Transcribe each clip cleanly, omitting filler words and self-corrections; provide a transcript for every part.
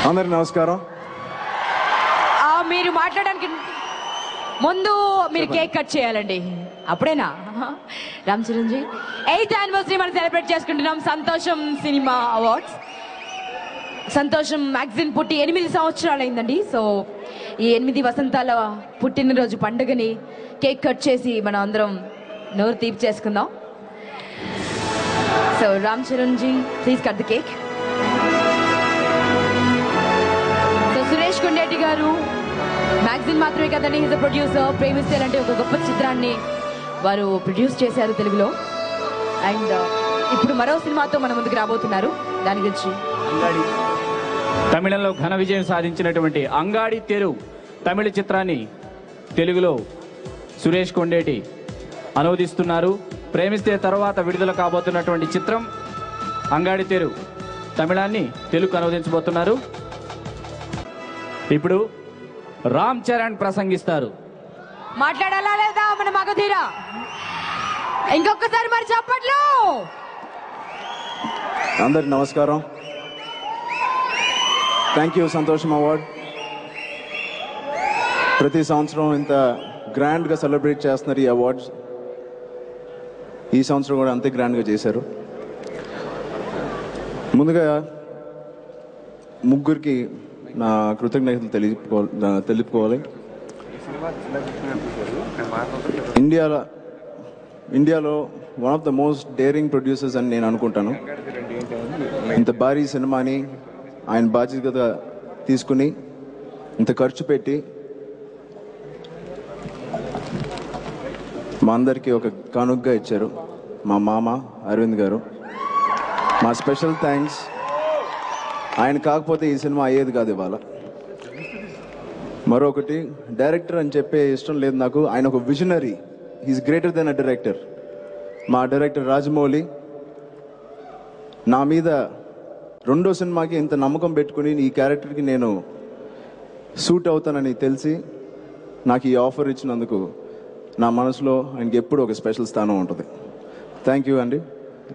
అందరికి నమస్కారం. మీరు మాట్లాడడానికి ముందు మీరు కేక్ కట్ చేయాలండి, అప్పుడేనా? రామ్ చరణ్ జీ 8th యానివర్సరీ మనం సెలబ్రేట్ చేసుకుంటున్నాం. Santosham cinema awards. సంతోషం మ్యాగజైన్ పుట్టి 8 సంవత్సరాలు అయిందండి. సో ఈ 8 వసంతాల పుట్టినరోజు పండుగని కేక్ కట్ చేసి మనం అందరం నోరు తీపి చేసుకుందాం. So Ram Charan ji please cut the cake. So Suresh Kondeti గారు మ్యాగజైన్ మాత్రమే కదండి, హిజ్ ప్రొడ్యూసర్. ప్రేమిస్తే అంటే ఒక గొప్ప చిత్రాన్ని వారు ప్రొడ్యూస్ చేశారు తెలుగులో. అండ్ ఇప్పుడు మరో సినిమాతో మన ముందుకు రాబోతున్నారు. దాని గురించి తమిళంలో ఘన విజయం సాధించినటువంటి అంగాడి తెరు తమిళ చిత్రాన్ని తెలుగులో సురేష్ కొండేటి అనువదిస్తున్నారు. ప్రేమిస్తే తర్వాత విడుదల కాబోతున్నటువంటి చిత్రం అంగాడి తెరు తమిళాన్ని తెలుగు అనువదించబోతున్నారు. ఇప్పుడు రామ్ చరణ్ ప్రసంగిస్తారు. మాట్లాడాలా లేదా మన మగధీర? ఇంకొకసారి మరి చెప్పట్లు. అందరికి నమస్కారం. థ్యాంక్ యూ సంతోషం అవార్డ్. ప్రతి సంవత్సరం ఇంత గ్రాండ్గా సెలబ్రేట్ చేస్తున్నారు ఈ అవార్డ్స్. ఈ సంవత్సరం కూడా అంతే గ్రాండ్గా చేశారు. ముందుగా ముగ్గురికి నా కృతజ్ఞతలు తెలుపుకోవాలి. ఇండియాలో one of the most daring producers అని నేను అనుకుంటాను. ఇంత భారీ సినిమాని ఆయన బాధ్యతగా తీసుకుని ఇంత ఖర్చు పెట్టి మా అందరికీ ఒక కానుకగా ఇచ్చారు మా మామ అరవింద్ గారు. మా స్పెషల్ థ్యాంక్స్. ఆయన కాకపోతే ఈ సినిమా అయ్యేది కాదు ఇవాళ. మరొకటి, డైరెక్టర్ అని చెప్పే ఇష్టం లేదు నాకు. ఆయన ఒక visionary. He's greater than a director. మా డైరెక్టర్ రాజమౌళి నా మీద రెండో సినిమాకి ఇంత నమ్మకం పెట్టుకుని ఈ క్యారెక్టర్కి నేను సూట్ అవుతానని తెలిసి నాకు ఈ ఆఫర్ ఇచ్చినందుకు నా మనసులో ఆయనకి ఎప్పుడు ఒక స్పెషల్ స్థానం ఉంటుంది. థ్యాంక్ యూ అండి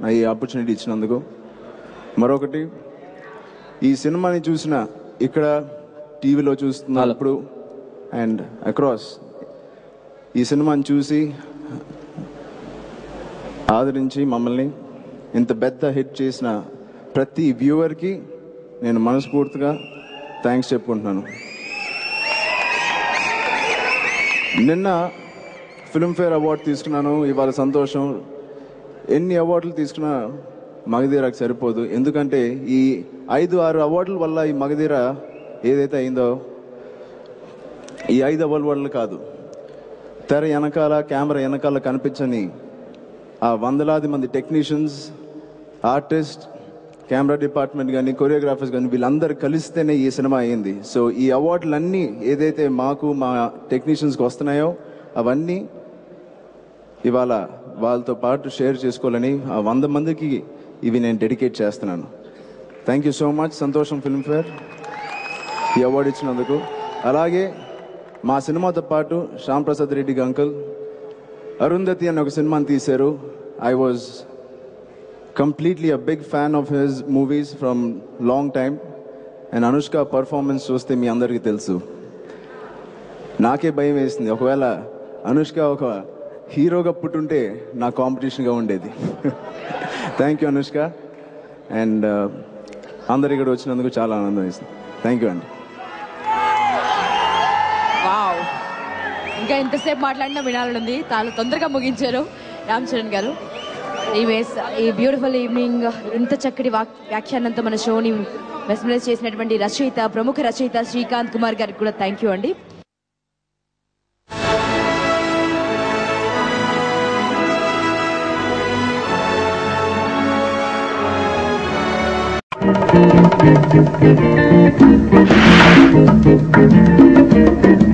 నా ఈ ఆపర్చునిటీ ఇచ్చినందుకు. మరొకటి, ఈ సినిమాని చూసిన ఇక్కడ టీవీలో చూస్తున్నప్పుడు అండ్ అక్రాస్ ఈ సినిమాని చూసి ఆదరించి మమ్మల్ని ఇంత పెద్ద హిట్ చేసిన ప్రతి వ్యూవర్కి నేను మనస్ఫూర్తిగా థ్యాంక్స్ చెప్పుకుంటున్నాను. నిన్న ఫిల్మ్ఫేర్ అవార్డు తీసుకున్నాను. ఇవాళ సంతోషం. ఎన్ని అవార్డులు తీసుకున్నా మగధీరకు సరిపోదు. ఎందుకంటే ఈ 5-6 అవార్డుల వల్ల ఈ మగధీర ఏదైతే అయిందో ఈ 5 అవార్డులు కాదు, తెర వెనకాల కెమెరా వెనకాల కనిపించని ఆ వందలాది మంది టెక్నీషియన్స్, ఆర్టిస్ట్, కెమెరా డిపార్ట్మెంట్ కానీ కొరియోగ్రాఫర్స్ కానీ వీళ్ళందరూ కలిస్తేనే ఈ సినిమా అయింది. సో ఈ అవార్డులన్నీ ఏదైతే మాకు మా టెక్నీషియన్స్కి వస్తున్నాయో అవన్నీ ఇవాళ వాళ్ళతో పాటు షేర్ చేసుకోవాలని ఆ 100 మందికి ఇవి నేను డెడికేట్ చేస్తున్నాను. థ్యాంక్ యూ సో మచ్ సంతోషం ఫిల్మ్ఫేర్ ఈ అవార్డు ఇచ్చినందుకు. అలాగే మా సినిమాతో పాటు శ్యామ్ ప్రసాద్ రెడ్డి అంకుల్ అరుంధతి అనే ఒక సినిమాని తీశారు. I was completely a big fan of his movies from long time. And Anushka performance చూస్తే మీ అందరికీ తెలుసు. నాకే భయం వేసింది, ఒకవేళ అనుష్క ఒక హీరోగా పుట్టుంటే నా కాంపిటీషన్గా ఉండేది. Thank you Anushka. అండ్ అందరు ఇక్కడ వచ్చినందుకు చాలా ఆనందం వేసింది. థ్యాంక్ యూ అండి. వావ్, ఇంకా ఎంతసేపు మాట్లాడినా వినాలని ఉంది. చాలా తొందరగా ముగించారు రామ్ చరణ్ గారు. ఈ బ్యూటిఫుల్ ఈవినింగ్ ఇంత చక్కటి వ్యాఖ్యానంతో మన షోని మెస్మరైజ్ చేసినటువంటి రచయిత, ప్రముఖ రచయిత శ్రీకాంత్ కుమార్ గారికి కూడా థ్యాంక్ యూ అండి. Thank you.